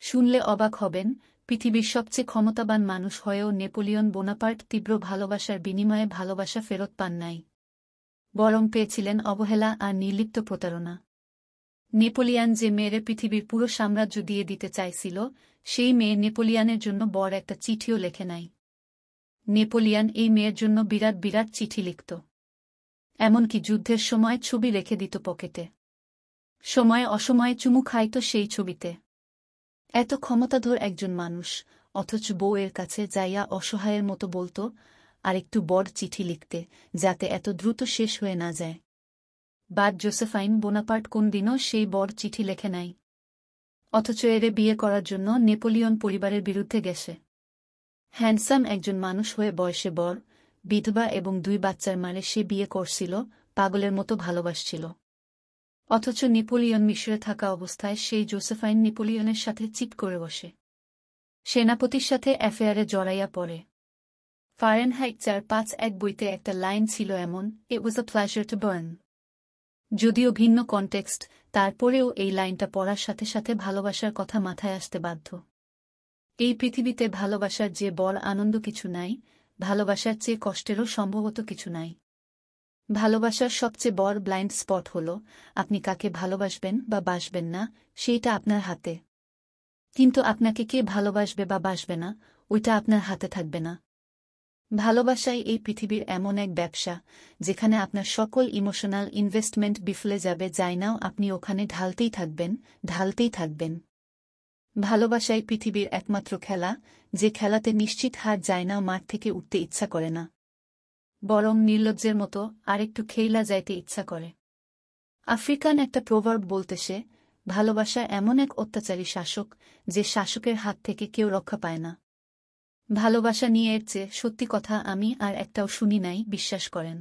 শুনলে অবাক হবেন, পৃথিবীর সবচেয়ে ক্ষমতাবান মানুষ হয়েও নেপোলিয়ন বোনাপার্ট তীব্র ভালোবাসার বিনিময়ে ভালোবাসা ফেরত পান নাই। বরং পেয়েছিলেন অবহেলা আর নির্লিপ্ত প্রতারণা। নেপোলিয়ান যে মেয়েরে পৃথিবীর পুরো সাম্রাজ্য দিয়ে দিতে চাইছিল, সেই মেয়ে নেপোলিয়ানের জন্য বড় একটা চিঠিও লেখে নাই। নেপোলিয়ান এই মেয়ের জন্য বিরাট বিরাট চিঠি লিখত। এমনকি যুদ্ধের সময় ছবি রেখে দিত পকেটে। সময়ে অসময়ে চুমু খাইত সেই ছবিতে। এত ক্ষমতাধর একজন মানুষ, অথচ বউয়ের কাছে যাইয়া অসহায়ের মতো বলত আরেকটু বড় চিঠি লিখতে, যাতে এত দ্রুত শেষ হয়ে না যায়। বাদ জোসেফাইন বোনাপার্ট কোনদিনও সেই বড় চিঠি লেখে নাই। অথচ এরে বিয়ে করার জন্য নেপোলিয়ন পরিবারের বিরুদ্ধে গেছে। হ্যান্ডসাম একজন মানুষ হয়ে বয়সে বড়, বিধবা এবং 2 বাচ্চার মারে সে বিয়ে করছিল, পাগলের মতো ভালোবাসছিল। অথচ নেপোলিয়ন মিশরে থাকা অবস্থায় সেই জোসেফাইন নেপোলিয়নের সাথে চিট করে বসে। সেনাপতির সাথে অ্যাফেয়ারে জড়াইয়া পড়ে। ফারেনহাইট 451 বইতে একটা লাইন ছিল এমন, "It was a pleasure to burn." যদিও ভিন্ন কনটেক্সট, তারপরেও এই লাইনটা পড়ার সাথে সাথে ভালোবাসার কথা মাথায় আসতে বাধ্য। এই পৃথিবীতে ভালোবাসার যে বড় আনন্দ কিছু নাই, ভালোবাসার চেয়ে কষ্টেরও সম্ভবত কিছু নাই। ভালোবাসার সবচেয়ে বড় ব্লাইন্ড স্পট হল, আপনি কাকে ভালোবাসবেন বা বাসবেন না, সেইটা আপনার হাতে। কিন্তু আপনাকে কে ভালোবাসবে বা বাসবে না, ওইটা আপনার হাতে থাকবে না। ভালোবাসাই এই পৃথিবীর এমন এক ব্যবসা, যেখানে আপনার সকল ইমোশনাল ইনভেস্টমেন্ট বিফলে যাবে, যাই নাও আপনি ওখানে ঢালতেই থাকবেন, ঢালতেই থাকবেন। ভালোবাসাই পৃথিবীর একমাত্র খেলা, যে খেলাতে নিশ্চিত হার যায় না, মাঠ থেকে উঠতে ইচ্ছা করে না, বরং নির্লজ্জের মতো আরেকটু খেইলা যাইতে ইচ্ছা করে। আফ্রিকান একটা প্রভার্ব বলতেছে, ভালোবাসা এমন এক অত্যাচারী শাসক, যে শাসকের হাত থেকে কেউ রক্ষা পায় না। ভালোবাসা নিয়ে এর চেয়ে সত্যি কথা আমি আর একটাও শুনি নাই, বিশ্বাস করেন।